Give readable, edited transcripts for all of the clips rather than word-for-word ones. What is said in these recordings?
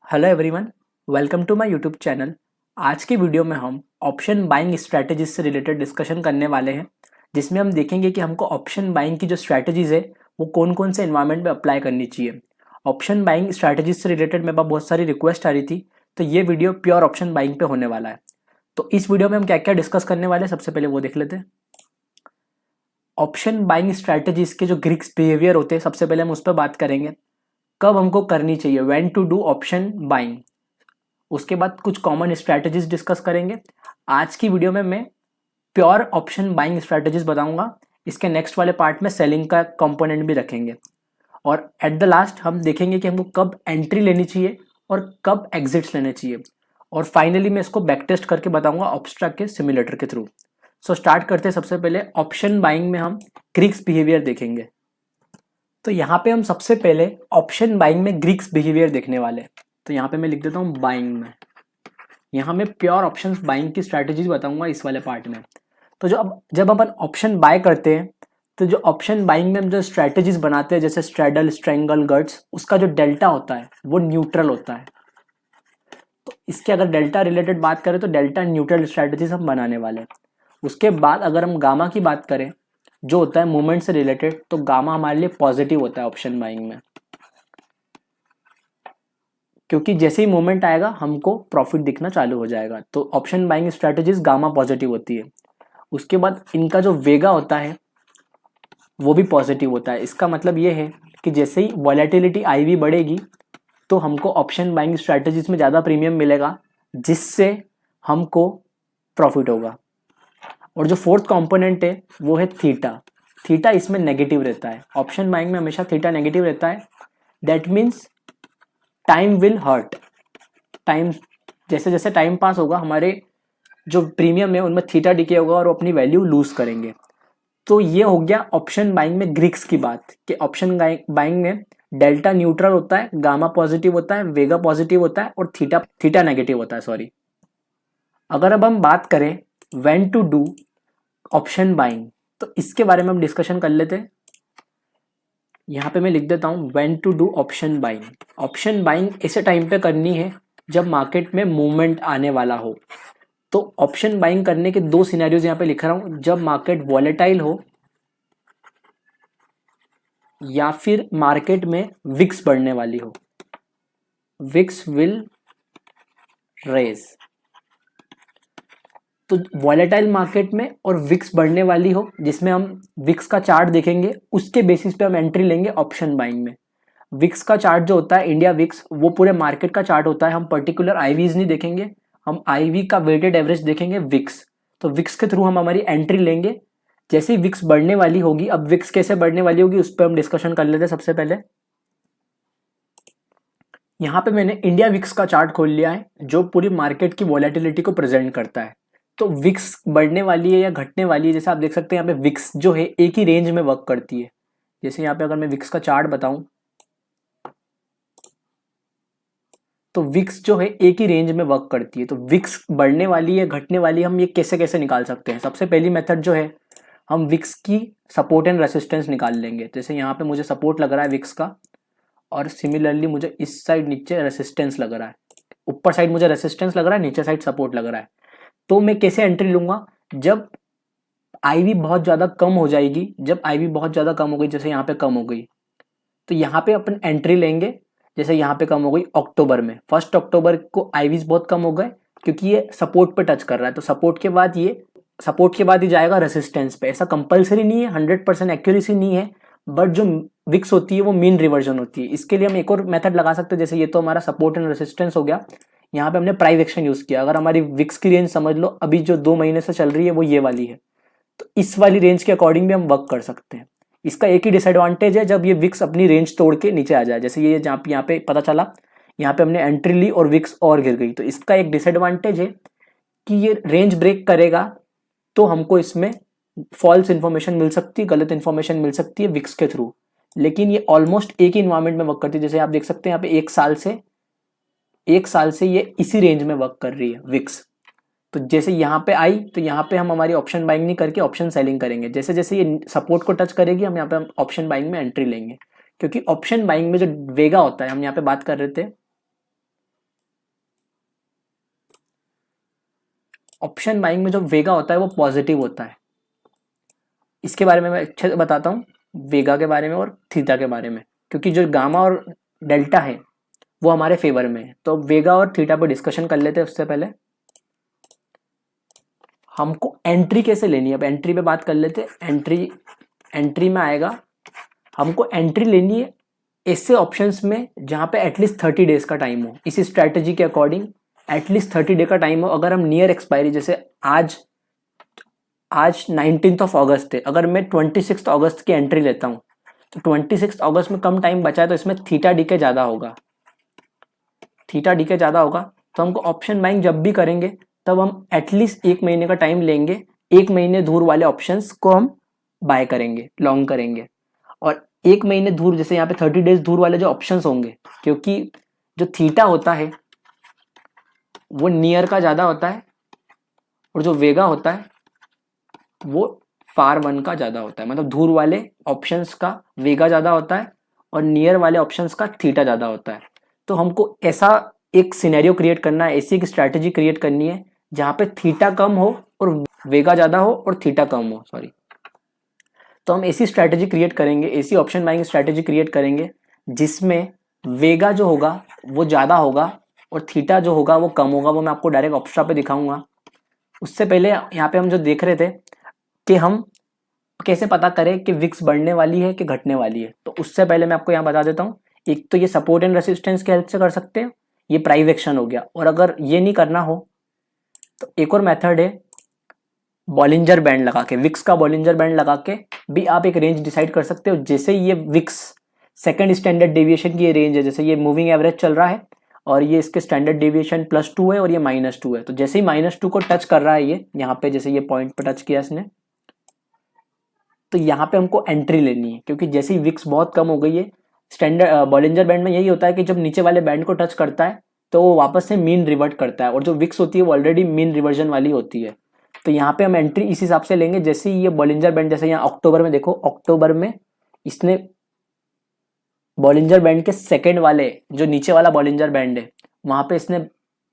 Hello everyone, welcome to my YouTube channel. आज की video में हम ऑप्शन बाइंग स्ट्रैटेजीज से रिलेटेड डिस्कशन करने वाले हैं, जिसमें हम देखेंगे कि हमको ऑप्शन बाइंग की जो स्ट्रैटेजीज है वो कौन कौन से एनवायरनमेंट में अप्लाई करनी चाहिए। ऑप्शन बाइंग स्ट्रैटेजीज से रिलेटेड मेरे पास बहुत सारी रिक्वेस्ट आ रही थी, तो ये वीडियो प्योर ऑप्शन बाइंग पे होने वाला है। तो इस वीडियो में हम क्या क्या डिस्कस करने वाले हैं, सबसे पहले वो देख लेते हैं। ऑप्शन बाइंग स्ट्रैटेजीज के जो ग्रीक्स बिहेवियर होते हैं, सबसे पहले हम उस पर बात करेंगे। कब हमको करनी चाहिए, when to do option buying. उसके बाद कुछ कॉमन स्ट्रैटेजीज डिस्कस करेंगे। आज की वीडियो में मैं प्योर ऑप्शन बाइंग स्ट्रैटेजीज बताऊंगा। इसके नेक्स्ट वाले पार्ट में सेलिंग का कंपोनेंट भी रखेंगे। और एट द लास्ट हम देखेंगे कि हमको कब एंट्री लेनी चाहिए और कब एग्जिट्स लेने चाहिए। और फाइनली मैं इसको बैक टेस्ट करके बताऊंगा ऑब्स्ट्रैक्ट के सिमुलेटर के थ्रू। सो स्टार्ट करते हैं। सबसे पहले ऑप्शन बाइंग में हम ग्रीक्स बिहेवियर देखेंगे। तो यहाँ पे हम सबसे पहले ऑप्शन बाइंग में ग्रीक्स बिहेवियर देखने वाले हैं। तो यहाँ पे मैं लिख देता हूँ बाइंग में। यहाँ मैं प्योर ऑप्शन बाइंग की स्ट्रैटेजीज बताऊंगा इस वाले पार्ट में। तो जब अपन ऑप्शन बाय करते हैं, तो जो ऑप्शन बाइंग में हम जो स्ट्रैटेजीज बनाते हैं, जैसे स्ट्रैडल, स्ट्रेंगल, गट्स, उसका जो डेल्टा होता है वो न्यूट्रल होता है। तो इसके अगर डेल्टा रिलेटेड बात करें तो डेल्टा न्यूट्रल स्ट्रैटेजीज हम बनाने वाले हैं। उसके बाद अगर हम गामा की बात करें, जो होता है मूवमेंट से रिलेटेड, तो गामा हमारे लिए पॉजिटिव होता है ऑप्शन बाइंग में, क्योंकि जैसे ही मूवमेंट आएगा हमको प्रॉफिट दिखना चालू हो जाएगा। तो option buying strategies gamma positive होती है। उसके बाद इनका जो वेगा होता है वो भी पॉजिटिव होता है। इसका मतलब ये है कि जैसे ही वॉलेटिलिटी आईवी बढ़ेगी तो हमको ऑप्शन बाइंग स्ट्रैटेजीज में ज़्यादा प्रीमियम मिलेगा, जिससे हमको प्रॉफिट होगा। और जो फोर्थ कंपोनेंट है वो है थीटा। थीटा इसमें नेगेटिव रहता है। ऑप्शन बाइंग में हमेशा थीटा नेगेटिव रहता है। That means time will hurt. Time जैसे जैसे टाइम पास होगा, हमारे जो प्रीमियम है उनमें थीटा डिके होगा और वो अपनी वैल्यू लूज करेंगे। तो ये हो गया ऑप्शन बाइंग में ग्रीक्स की बात, कि ऑप्शन बाइंग में डेल्टा न्यूट्रल होता है, गामा पॉजिटिव होता है, वेगा पॉजिटिव होता है और थीटा थीटा नेगेटिव होता है, सॉरी। अगर अब हम बात करें when to do option buying, तो इसके बारे में हम डिस्कशन कर लेते हैं। यहाँ पे मैं लिख देता हूँ when to do option buying. Option buying ऐसे टाइम पे करनी है जब मार्केट में मूवमेंट आने वाला हो। तो ऑप्शन बाइंग करने के दो सिनेरियोज यहाँ पे लिख रहा हूँ, जब मार्केट वॉलेटाइल हो या फिर मार्केट में विक्स बढ़ने वाली हो। VIX will raise. तो वॉलेटाइल मार्केट में और विक्स बढ़ने वाली हो, जिसमें हम विक्स का चार्ट देखेंगे, उसके बेसिस पे हम एंट्री लेंगे ऑप्शन बाइंग में। विक्स का चार्ट जो होता है, इंडिया विक्स, वो पूरे मार्केट का चार्ट होता है। हम पर्टिकुलर आईवीज नहीं देखेंगे, हम आईवी का वेटेड एवरेज देखेंगे, विक्स। तो विक्स के थ्रू हम हमारी एंट्री लेंगे जैसे ही विक्स बढ़ने वाली होगी। अब विक्स कैसे बढ़ने वाली होगी उस पर हम डिस्कशन कर लेते हैं। सबसे पहले यहाँ पे मैंने इंडिया विक्स का चार्ट खोल लिया है, जो पूरी मार्केट की वॉलेटिलिटी को प्रेजेंट करता है। तो विक्स बढ़ने वाली है या घटने वाली है, जैसे आप देख सकते हैं यहाँ पे विक्स जो है एक ही रेंज में वर्क करती है। जैसे यहाँ पे अगर मैं विक्स का चार्ट बताऊं, तो विक्स जो है एक ही रेंज में वर्क करती है। तो विक्स बढ़ने वाली है, घटने वाली है, हम ये कैसे कैसे निकाल सकते हैं। सबसे पहली मेथड जो है, हम विक्स की सपोर्ट एंड रेसिस्टेंस निकाल लेंगे। जैसे यहाँ पे मुझे सपोर्ट लग रहा है विक्स का, और सिमिलरली मुझे इस साइड नीचे रेसिस्टेंस लग रहा है। ऊपर साइड मुझे रेसिस्टेंस लग रहा है, नीचे साइड सपोर्ट लग रहा है। तो मैं कैसे एंट्री लूंगा, जब आईवी बहुत ज्यादा कम हो जाएगी। जब आईवी बहुत ज्यादा कम हो गई, जैसे यहाँ पे कम हो गई, तो यहाँ पे अपन एंट्री लेंगे। जैसे यहाँ पे कम हो गई अक्टूबर में, 1 अक्टूबर को आईवीज बहुत कम हो गए, क्योंकि ये सपोर्ट पे टच कर रहा है। तो सपोर्ट के बाद ही जाएगा रेसिस्टेंस पे। ऐसा कंपलसरी नहीं है, 100% एक्यूरेसी नहीं है, बट जो विक्स होती है वो मीन रिवर्जन होती है। इसके लिए हम एक और मेथड लगा सकते हैं। जैसे ये तो हमारा सपोर्ट एंड रेसिस्टेंस हो गया, यहाँ पे हमने प्राइस एक्शन यूज किया। अगर हमारी विक्स की रेंज समझ लो अभी जो 2 महीने से चल रही है वो ये वाली है, तो इस वाली रेंज के अकॉर्डिंग भी हम वर्क कर सकते हैं। इसका एक ही डिसएडवांटेज है, जब ये विक्स अपनी रेंज तोड़ के नीचे आ जाए। जैसे ये जहाँ यहाँ पे पता चला, यहाँ पे हमने एंट्री ली और विक्स और गिर गई, तो इसका एक डिसएडवांटेज है कि ये रेंज ब्रेक करेगा तो हमको इसमें फॉल्स इन्फॉर्मेशन मिल सकती है, गलत इन्फॉर्मेशन मिल सकती है विक्स के थ्रू। लेकिन ये ऑलमोस्ट एक ही इन्वायरमेंट में वर्क करती है। जैसे आप देख सकते हैं यहाँ पे एक साल से ये इसी रेंज में वर्क कर रही है विक्स। तो जैसे यहाँ पे आई, तो यहाँ पे हम हमारी ऑप्शन बाइंग नहीं करके ऑप्शन सेलिंग करेंगे। जैसे जैसे ये सपोर्ट को टच करेगी, हम यहाँ पे ऑप्शन बाइंग में एंट्री लेंगे। क्योंकि ऑप्शन बाइंग में जो वेगा होता है, हम यहाँ पे बात कर रहे थे ऑप्शन बाइंग में जो वेगा होता है वो पॉजिटिव होता है। इसके बारे में मैं अच्छे से बताता हूँ, वेगा के बारे में और थीटा के बारे में, क्योंकि जो गामा और डेल्टा है वो हमारे फेवर में है। तो वेगा और थीटा पर डिस्कशन कर लेते हैं। उससे पहले हमको एंट्री कैसे लेनी है, अब एंट्री पे बात कर लेते हैं। एंट्री में आएगा, हमको एंट्री लेनी है ऐसे ऑप्शंस में जहाँ पे एटलीस्ट 30 डेज का टाइम हो। इसी स्ट्रैटेजी के अकॉर्डिंग एटलीस्ट 30 डे का टाइम हो। अगर हम नियर एक्सपायरी, जैसे आज 19 अगस्त है, अगर मैं 26 अगस्त की एंट्री लेता हूँ तो 26 अगस्त में कम टाइम बचा है, तो इसमें थीटा डी के ज़्यादा होगा, तो हमको ऑप्शन बाइंग जब भी करेंगे तब हम एटलीस्ट 1 महीने का टाइम लेंगे। 1 महीने दूर वाले ऑप्शंस को हम बाय करेंगे, लॉन्ग करेंगे। और 1 महीने दूर, जैसे यहाँ पे 30 डेज दूर वाले जो ऑप्शंस होंगे, क्योंकि जो थीटा होता है वो नियर का ज़्यादा होता है और जो वेगा होता है वो फार वन का ज़्यादा होता है। मतलब दूर वाले ऑप्शंस का वेगा ज़्यादा होता है और नियर वाले ऑप्शंस का थीटा ज़्यादा होता है। तो हमको ऐसा एक सिनेरियो क्रिएट करना है, ऐसी एक स्ट्रैटेजी क्रिएट करनी है जहाँ पे थीटा कम हो और वेगा ज़्यादा हो और थीटा कम हो, सॉरी। तो हम ऐसी स्ट्रैटेजी क्रिएट करेंगे, ऐसी ऑप्शन बाइंग स्ट्रैटेजी क्रिएट करेंगे जिसमें वेगा जो होगा वो ज़्यादा होगा और थीटा जो होगा वो कम होगा। वो मैं आपको डायरेक्ट ऑप्शन पे दिखाऊंगा। उससे पहले यहाँ पे हम जो देख रहे थे कि हम कैसे पता करें कि विक्स बढ़ने वाली है कि घटने वाली है, तो उससे पहले मैं आपको यहाँ बता देता हूँ। एक तो ये सपोर्ट एंड रेसिस्टेंस के हेल्प से कर सकते हैं, ये प्राइस एक्शन हो गया। और अगर ये नहीं करना हो तो एक और मेथड है, बॉलिंजर बैंड लगा के, विक्स का बॉलिंजर बैंड लगा के भी आप एक रेंज डिसाइड कर सकते हो। जैसे ये विक्स सेकंड स्टैंडर्ड डेविएशन की ये रेंज है, जैसे ये मूविंग एवरेज चल रहा है और ये इसके स्टैंडर्ड डेविएशन +2 है और ये -2 है, तो जैसे ही -2 को टच कर रहा है ये यहाँ पे, जैसे ये पॉइंट पे टच किया इसने, तो यहाँ पे हमको एंट्री लेनी है। क्योंकि जैसे ही विक्स बहुत कम हो गई है, स्टैंडर्ड बॉलिंजर बैंड में यही होता है कि जब नीचे वाले बैंड को टच करता है तो वो वापस से मीन रिवर्ट करता है, और जो विक्स होती है वो ऑलरेडी मीन रिवर्जन वाली होती है। तो यहाँ पे हम एंट्री इस हिसाब से लेंगे, जैसे ही ये बॉलिंजर बैंड, जैसे यहाँ अक्टूबर में देखो, अक्टूबर में इसने बॉलिंजर बैंड के सेकेंड वाले, जो नीचे वाला बॉलिंजर बैंड है वहां पे इसने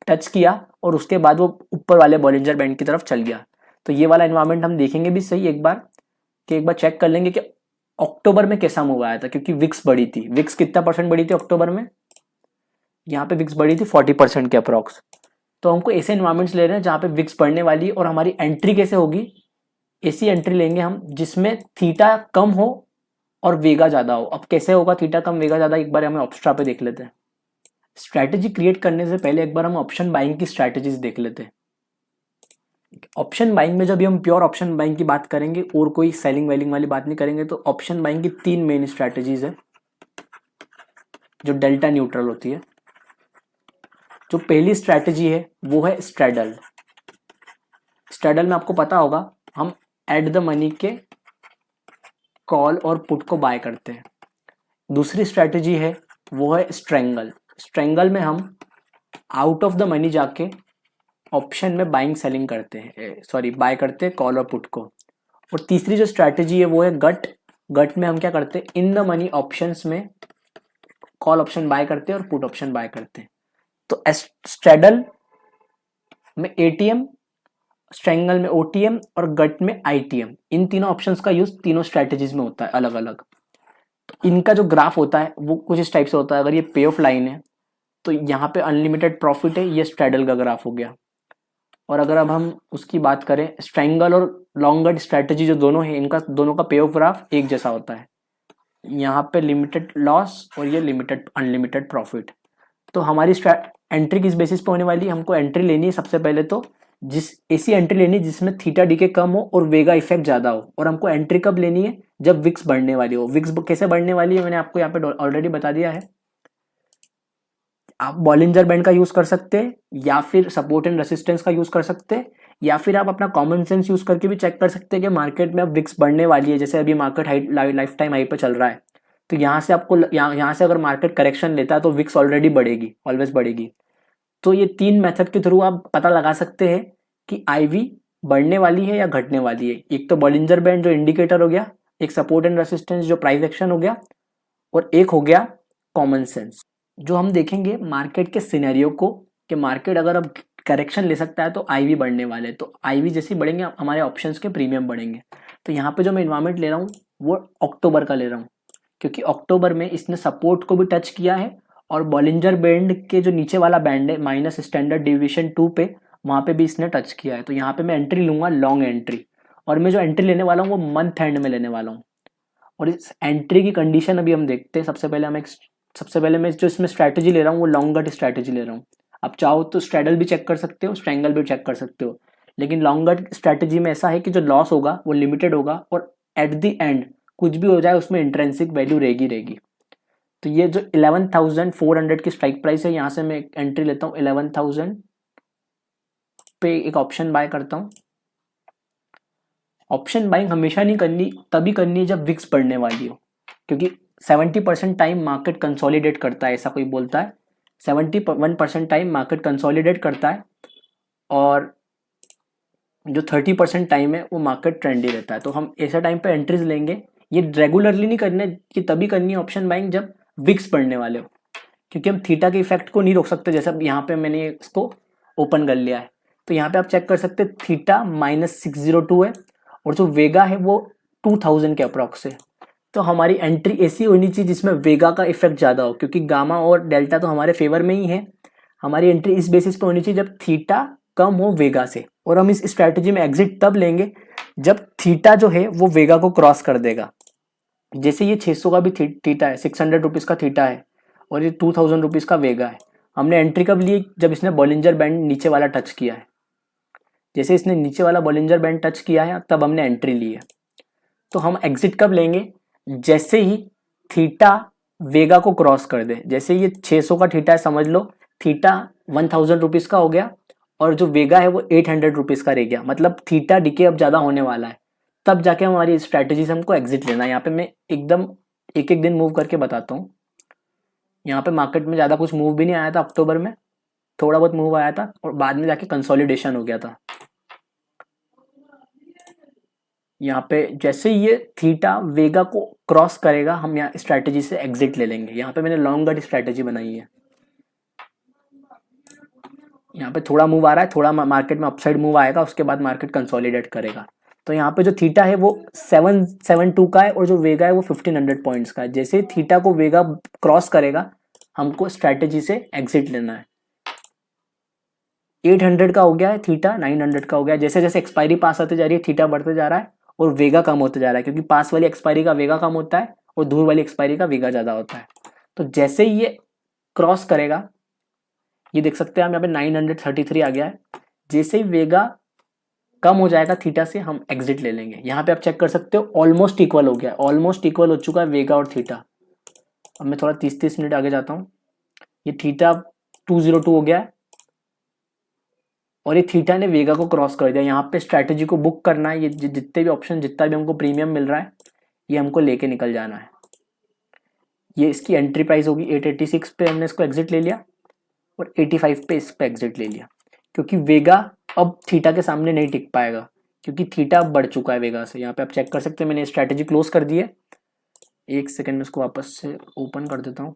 टच किया और उसके बाद वो ऊपर वाले बॉलिंजर बैंड की तरफ चल गया। तो ये वाला एनवायरमेंट हम देखेंगे भी सही एक बार, कि एक बार चेक कर लेंगे कि अक्टूबर में कैसा मूव आया था। क्योंकि विक्स बढ़ी थी, विक्स कितना % बढ़ी थी अक्टूबर में, यहाँ पे विक्स बढ़ी थी 40% के अप्रॉक्स। तो हमको ऐसे एनवायरमेंट्स ले रहे हैं जहाँ पे विक्स बढ़ने वाली, और हमारी एंट्री कैसे होगी, ऐसी एंट्री लेंगे हम जिसमें थीटा कम हो और वेगा ज़्यादा हो। अब कैसे होगा थीटा कम वेगा ज़्यादा, एक बार हमें ऑप्स्ट्रा पे देख लेते हैं। स्ट्रैटेजी क्रिएट करने से पहले एक बार हम ऑप्शन बाइंग की स्ट्रैटेजीज देख लेते हैं। ऑप्शन बाइंग में जब हम प्योर ऑप्शन बाइंग की बात करेंगे और कोई सेलिंग वेलिंग वाली बात नहीं करेंगे, तो ऑप्शन बाइंग की 3 मेन स्ट्रैटेजीज है जो डेल्टा न्यूट्रल होती है। जो पहली स्ट्रैटेजी है वो है स्ट्रैडल। स्ट्रैडल में आपको पता होगा हम एट द मनी के कॉल और पुट को बाय करते हैं। दूसरी स्ट्रैटेजी है वो है स्ट्रेंगल। स्ट्रेंगल में हम आउट ऑफ द मनी जाके ऑप्शन में बाइंग सेलिंग करते हैं, सॉरी बाय करते हैं कॉल और पुट को। और तीसरी जो स्ट्रैटेजी है वो है गट। गट में हम क्या करते हैं, इन द मनी ऑप्शंस में कॉल ऑप्शन बाय करते हैं और पुट ऑप्शन बाय करते हैं। तो स्ट्रैडल में एटीएम, स्ट्रेंगल में ओटीएम और गट में आईटीएम, इन तीनों ऑप्शंस का यूज तीनों स्ट्रैटेजीज में होता है अलग अलग। तो इनका जो ग्राफ होता है वो कुछ इस टाइप से होता है। अगर ये पे ऑफ लाइन है तो यहाँ पे अनलिमिटेड प्रॉफिट है, ये स्ट्रैडल का ग्राफ हो गया। और अगर अब हम उसकी बात करें, स्ट्रेंगल और लॉन्गर स्ट्रैटेजी जो दोनों है, इनका दोनों का पे ऑफ ग्राफ एक जैसा होता है। यहाँ पे लिमिटेड लॉस और ये लिमिटेड अनलिमिटेड प्रॉफिट। तो हमारी एंट्री किस बेसिस पे होने वाली है, हमको एंट्री लेनी है सबसे पहले तो ऐसी एंट्री लेनी है जिसमें थीटा डीके कम हो और वेगा इफेक्ट ज्यादा हो। और हमको एंट्री कब लेनी है, जब विक्स बढ़ने वाली हो। विक्स कैसे बढ़ने वाली है मैंने आपको यहाँ पे ऑलरेडी बता दिया है। आप बॉलिंजर बैंड का यूज कर सकते हैं, या फिर सपोर्ट एंड रेसिस्टेंस का यूज कर सकते हैं, या फिर आप अपना कॉमन सेंस यूज करके भी चेक कर सकते हैं कि मार्केट में अब विक्स बढ़ने वाली है। जैसे अभी market high life time high पे चल रहा है, तो यहाँ से आपको यहाँ से अगर मार्केट करेक्शन लेता है तो विक्स ऑलरेडी बढ़ेगी, ऑलवेज बढ़ेगी। तो ये 3 मेथड के थ्रू आप पता लगा सकते हैं कि आईवी बढ़ने वाली है या घटने वाली है। एक तो बॉलिंजर बैंड जो इंडिकेटर हो गया, एक सपोर्ट एंड रेसिस्टेंस जो प्राइस एक्शन हो गया, और एक हो गया कॉमन सेंस। जो हम देखेंगे मार्केट के सिनेरियो को, कि मार्केट अगर अब करेक्शन ले सकता है तो आईवी बढ़ने वाले, तो आईवी जैसे बढ़ेंगे हमारे ऑप्शंस के प्रीमियम बढ़ेंगे। तो यहाँ पे जो मैं इन्वायरमेंट ले रहा हूँ वो अक्टूबर का ले रहा हूँ, क्योंकि अक्टूबर में इसने सपोर्ट को भी टच किया है और बॉलिंजर बैंड के जो नीचे वाला बैंड है माइनस स्टैंडर्ड डिविएशन 2 पे, वहाँ पे भी इसने टच किया है। तो यहाँ पे मैं एंट्री लूंगा लॉन्ग एंट्री, और मैं जो एंट्री लेने वाला हूँ वो मंथ एंड में लेने वाला हूँ। और इस एंट्री की कंडीशन अभी हम देखते हैं। सबसे पहले मैं जो इसमें स्ट्रैटेजी ले रहा हूँ वो लॉन्ग गट स्ट्रैटेजी ले रहा हूँ। आप चाहो तो स्ट्रैडल भी चेक कर सकते हो, स्ट्रैंगल भी चेक कर सकते हो, लेकिन लॉन्ग गट स्ट्रैटेजी में ऐसा है कि जो लॉस होगा वो लिमिटेड होगा और एट द एंड कुछ भी हो जाए उसमें इंट्रिंसिक वैल्यू रहेगी। तो ये जो 11,400 की स्ट्राइक प्राइस है, यहाँ से मैं एंट्री लेता हूँ 11,000 पे, एक ऑप्शन बाय करता हूँ। ऑप्शन बाइंग हमेशा नहीं करनी, तभी करनी है जब विक्स बढ़ने वाली हो, क्योंकि 70% टाइम मार्केट कंसोलिडेट करता है, ऐसा कोई बोलता है 71% टाइम मार्केट कंसोलिडेट करता है और जो 30% टाइम है वो मार्केट ट्रेंडी रहता है। तो हम ऐसे टाइम पे एंट्रीज लेंगे। ये रेगुलरली नहीं करने, कि तभी करनी है ऑप्शन बाइंग जब विक्स बढ़ने वाले हो, क्योंकि हम थीटा के इफेक्ट को नहीं रोक सकते। जैसे अब यहाँ पे मैंने इसको ओपन कर लिया है, तो यहाँ पे आप चेक कर सकते थीटा -602 है और जो वेगा है वो 2000 के अप्रॉक्स है। तो हमारी एंट्री ऐसी होनी चाहिए जिसमें वेगा का इफेक्ट ज़्यादा हो, क्योंकि गामा और डेल्टा तो हमारे फेवर में ही है। हमारी एंट्री इस बेसिस पे होनी चाहिए जब थीटा कम हो वेगा से, और हम इस स्ट्रैटेजी में एग्जिट तब लेंगे जब थीटा जो है वो वेगा को क्रॉस कर देगा। जैसे ये 600 का भी थीटा है, 600 रुपीज़ का थीटा है और ये 2000 रुपीज़ का वेगा है। हमने एंट्री कब ली? जब इसने बॉलिंजर बैंड नीचे वाला टच किया है। जैसे इसने नीचे वाला बॉलिंजर बैंड टच किया है तब हमने एंट्री ली है। तो हम एग्जिट कब लेंगे? जैसे ही थीटा वेगा को क्रॉस कर दे। जैसे ये 600 का थीटा है, समझ लो थीटा 1000 रुपीज़ का हो गया और जो वेगा है वो 800 रुपीज़ का रह गया, मतलब थीटा डिके अब ज़्यादा होने वाला है, तब जाके हमारी स्ट्रैटेजी से हमको एग्जिट लेना है। यहाँ पे मैं एकदम एक एक दिन मूव करके बताता हूँ। यहाँ पे मार्केट में ज़्यादा कुछ मूव भी नहीं आया था अक्टूबर में, थोड़ा बहुत मूव आया था और बाद में जाके कंसोलिडेशन हो गया था। यहाँ पे जैसे ये थीटा वेगा को क्रॉस करेगा हम यहाँ स्ट्रैटेजी से एग्जिट ले लेंगे। यहाँ पे मैंने लॉन्ग गट स्ट्रैटेजी बनाई है। यहाँ पे थोड़ा मूव आ रहा है, थोड़ा मार्केट में अपसाइड मूव आएगा, उसके बाद मार्केट कंसोलिडेट करेगा। तो यहाँ पे जो थीटा है वो 772 का है और जो वेगा है वो 1500 पॉइंट्स का है। जैसे थीटा को वेगा क्रॉस करेगा हमको स्ट्रैटेजी से एग्जिट लेना है। 800 का हो गया है थीटा, 900 का हो गया। जैसे जैसे एक्सपायरी पास आते जा रही है थीटा बढ़ते जा रहा है और वेगा कम होते जा रहा है, क्योंकि पास वाली एक्सपायरी का वेगा कम होता है और दूर वाली एक्सपायरी का वेगा ज़्यादा होता है। तो जैसे ही ये क्रॉस करेगा, ये देख सकते हैं हम यहाँ पे 933 आ गया है। जैसे ही वेगा कम हो जाएगा थीटा से हम एग्जिट ले लेंगे। यहाँ पे आप चेक कर सकते हो ऑलमोस्ट इक्वल हो गया, ऑलमोस्ट इक्वल हो चुका है वेगा और थीटा। अब मैं थोड़ा 30 मिनट आगे जाता हूँ। ये थीटा 202 हो गया है और ये थीटा ने वेगा को क्रॉस कर दिया। यहाँ पे स्ट्रैटेजी को बुक करना है। ये जितने भी ऑप्शन, जितना भी हमको प्रीमियम मिल रहा है ये हमको लेके निकल जाना है। ये इसकी एंट्री प्राइस होगी 886 पे, हमने इसको एग्जिट ले लिया और 85 पे इस पे एग्जिट ले लिया, क्योंकि वेगा अब थीटा के सामने नहीं टिक पाएगा, क्योंकि थीटा अब बढ़ चुका है वेगा से। यहाँ पे आप चेक कर सकते हैं मैंने स्ट्रैटेजी क्लोज कर दी है। एक सेकंड में इसको वापस से ओपन कर देता हूँ।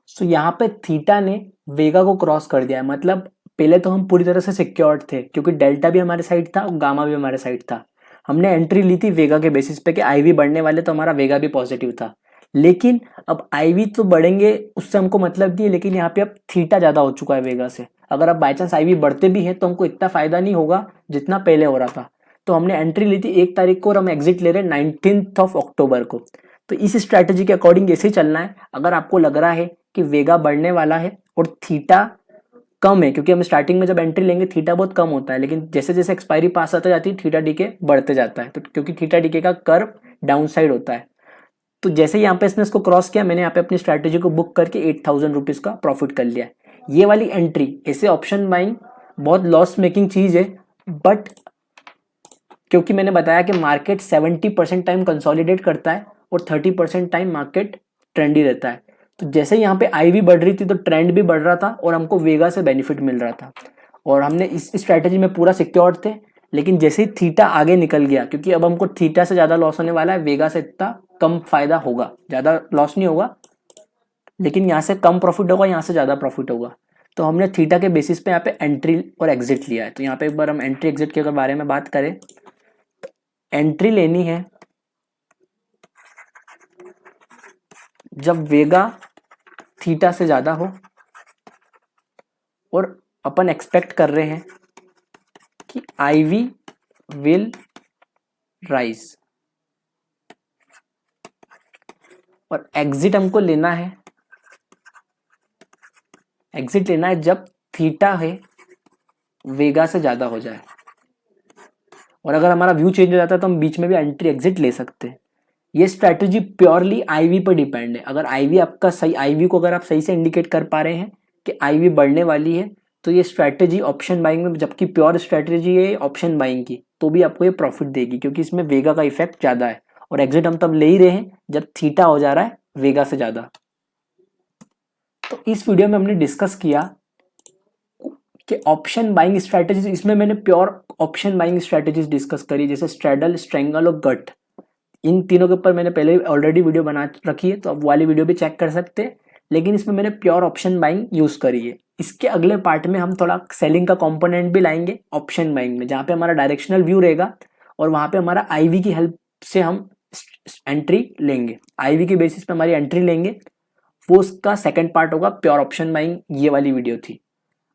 सो यहाँ पे थीटा ने वेगा को क्रॉस कर दिया है, मतलब पहले तो हम पूरी तरह से सिक्योर्ड थे, क्योंकि डेल्टा भी हमारे साइड था और गामा भी हमारे साइड था। हमने एंट्री ली थी वेगा के बेसिस पे कि आईवी बढ़ने वाले, तो हमारा वेगा भी पॉजिटिव था। लेकिन अब आईवी तो बढ़ेंगे उससे हमको मतलब नहीं है, लेकिन यहाँ पे अब थीटा ज़्यादा हो चुका है वेगा से। अगर अब बाई चांस आईवी बढ़ते भी हैं तो हमको इतना फ़ायदा नहीं होगा जितना पहले हो रहा था। तो हमने एंट्री ली थी 1 तारीख को और हम एग्जिट ले रहे हैं 19 अक्टूबर को। तो इस स्ट्रैटेजी के अकॉर्डिंग ऐसे ही चलना है। अगर आपको लग रहा है कि वेगा बढ़ने वाला है और थीटा कम है, क्योंकि हम स्टार्टिंग में जब एंट्री लेंगे थीटा बहुत कम होता है, लेकिन जैसे जैसे एक्सपायरी पास आती जाती है थीटा डीके बढ़ते जाता है। तो क्योंकि थीटा डीके का कर्व डाउन साइड होता है, तो जैसे यहाँ पे इसने इसको क्रॉस किया, मैंने यहाँ पे अपनी स्ट्रैटेजी को बुक करके 8000 रुपीज़ का प्रॉफिट कर लिया है। ये वाली एंट्री, ऐसे ऑप्शन बाइंग बहुत लॉस मेकिंग चीज़ है, बट क्योंकि मैंने बताया कि मार्केट 70% टाइम कंसोलिडेट करता है और 30% टाइम मार्केट ट्रेंडी रहता है। तो जैसे यहाँ पे आईवी बढ़ रही थी तो ट्रेंड भी बढ़ रहा था और हमको वेगा से बेनिफिट मिल रहा था और हमने इस स्ट्रैटेजी में पूरा सिक्योर्ड थे। लेकिन जैसे ही थीटा आगे निकल गया, क्योंकि अब हमको थीटा से ज़्यादा लॉस होने वाला है, वेगा से इतना कम फायदा होगा, ज़्यादा लॉस नहीं होगा, लेकिन यहाँ से कम प्रॉफिट होगा, यहाँ से ज़्यादा प्रॉफिट होगा। तो हमने थीटा के बेसिस पे यहाँ पे एंट्री और एग्जिट लिया है। तो यहाँ पे एक बार हम एंट्री एग्जिट के अगर बारे में बात करें, एंट्री लेनी है जब वेगा थीटा से ज़्यादा हो और अपन एक्सपेक्ट कर रहे हैं कि IV विल राइज, और एग्जिट हमको लेना है, एग्जिट लेना है जब थीटा है वेगा से ज़्यादा हो जाए। और अगर हमारा व्यू चेंज हो जाता है तो हम बीच में भी एंट्री एग्जिट ले सकते हैं। ये स्ट्रैटेजी प्योरली IV पर डिपेंड है। अगर IV आपका सही, IV को अगर आप सही से इंडिकेट कर पा रहे हैं कि IV बढ़ने वाली है, तो ये स्ट्रैटेजी ऑप्शन बाइंग में, जबकि प्योर स्ट्रैटेजी है ऑप्शन बाइंग की, तो भी आपको ये प्रॉफिट देगी, क्योंकि इसमें वेगा का इफेक्ट ज़्यादा है। और एग्जिट हम तब ले ही रहे हैं जब थीटा हो जा रहा है वेगा से ज़्यादा। तो इस वीडियो में हमने डिस्कस किया कि ऑप्शन बाइंग स्ट्रैटेजीज, इसमें मैंने pure option buying strategies discuss करी, जैसे स्ट्रैडल, स्ट्रेंगल और गट। इन तीनों के ऊपर मैंने पहले ऑलरेडी वीडियो बना रखी है, तो अब वाली वीडियो भी चेक कर सकते हैं। लेकिन इसमें मैंने प्योर ऑप्शन बाइंग यूज करी है। इसके अगले पार्ट में हम थोड़ा सेलिंग का कंपोनेंट भी लाएंगे ऑप्शन बाइंग में, जहाँ पे हमारा डायरेक्शनल व्यू रहेगा और वहाँ पे हमारा IV की हेल्प से हम एंट्री लेंगे, IV की बेसिस पे हमारी एंट्री लेंगे। वो उसका सेकंड पार्ट होगा प्योर ऑप्शन बाइंग। ये वाली वीडियो थी।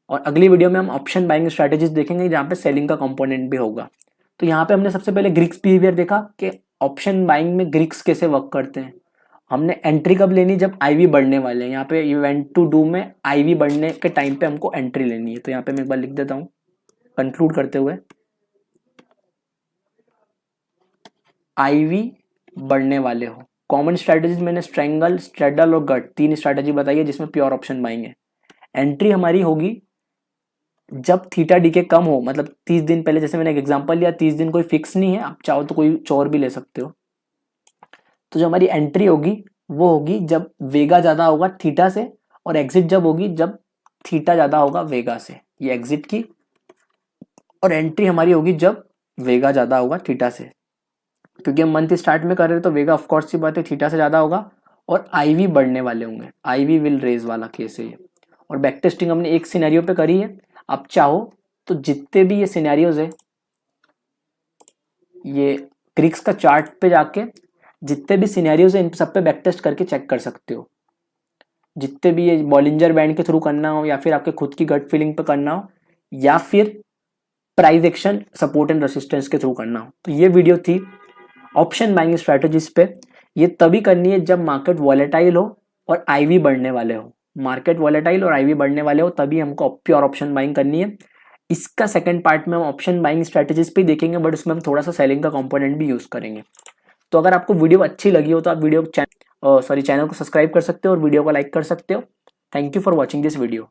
और अगली वीडियो में हम ऑप्शन बाइंग स्ट्रैटेजीज देखेंगे, जहाँ पे सेलिंग का कंपोनेंट भी होगा। तो यहाँ पे हमने सबसे पहले ग्रीक्स बिहेवियर देखा कि ऑप्शन बाइंग में ग्रीक्स कैसे वर्क करते हैं। हमने एंट्री कब लेनी, जब IV बढ़ने वाले हैं। यहाँ पे इवेंट टू डू में IV बढ़ने के टाइम पे हमको एंट्री लेनी है। तो यहाँ पे मैं एक बार लिख देता हूँ कंक्लूड करते हुए, IV बढ़ने वाले हो। कॉमन स्ट्रैटेजीज मैंने स्ट्रेंगल, स्ट्रेडल और गट, 3 स्ट्रैटेजी बताई है जिसमें प्योर ऑप्शन बाइंग है। एंट्री हमारी होगी जब थीटा डीके कम हो, मतलब 30 दिन पहले, जैसे मैंने एक एग्जांपल लिया, 30 दिन कोई फिक्स नहीं है, आप चाहो तो कोई चोर भी ले सकते हो। तो जो हमारी एंट्री होगी वो होगी जब वेगा ज़्यादा होगा थीटा से, और एग्जिट जब होगी जब थीटा ज़्यादा होगा वेगा से। ये एग्जिट की, और एंट्री हमारी होगी जब वेगा ज़्यादा होगा थीटा से, क्योंकि हम मंथ स्टार्ट में कर रहे हैं तो वेगा ऑफकोर्स सी बात है थीटा से ज़्यादा होगा, और IV बढ़ने वाले होंगे। IV विल रेज वाला केस है ये। और बैक टेस्टिंग हमने एक सिनेरियो पे करी है। आप चाहो तो जितने भी ये सिनेरियोज है, ये ग्रीक्स का चार्ट पे जाके जितने भी सिनेरियोज है इन सब पे बैक टेस्ट करके चेक कर सकते हो। जितने भी ये बॉलिंजर बैंड के थ्रू करना हो, या फिर आपके खुद की गट फीलिंग पे करना हो, या फिर price action, support and resistance के थ्रू करना हो। तो ये वीडियो थी ऑप्शन बाइंग स्ट्रैटेजीज पे। ये तभी करनी है जब मार्केट वॉलेटाइल हो और IV बढ़ने वाले हो। मार्केट वॉलेटाइल और IV बढ़ने वाले हो तभी हमको प्योर ऑप्शन बाइंग करनी है। इसका सेकंड पार्ट में हम ऑप्शन बाइंग स्ट्रैटेजीज पे देखेंगे, बट उसमें हम थोड़ा सा सेलिंग का कंपोनेंट भी यूज करेंगे। तो अगर आपको वीडियो अच्छी लगी हो तो आप चैनल को सब्सक्राइब कर सकते हो और वीडियो को लाइक कर सकते हो। Thank you for watching this video.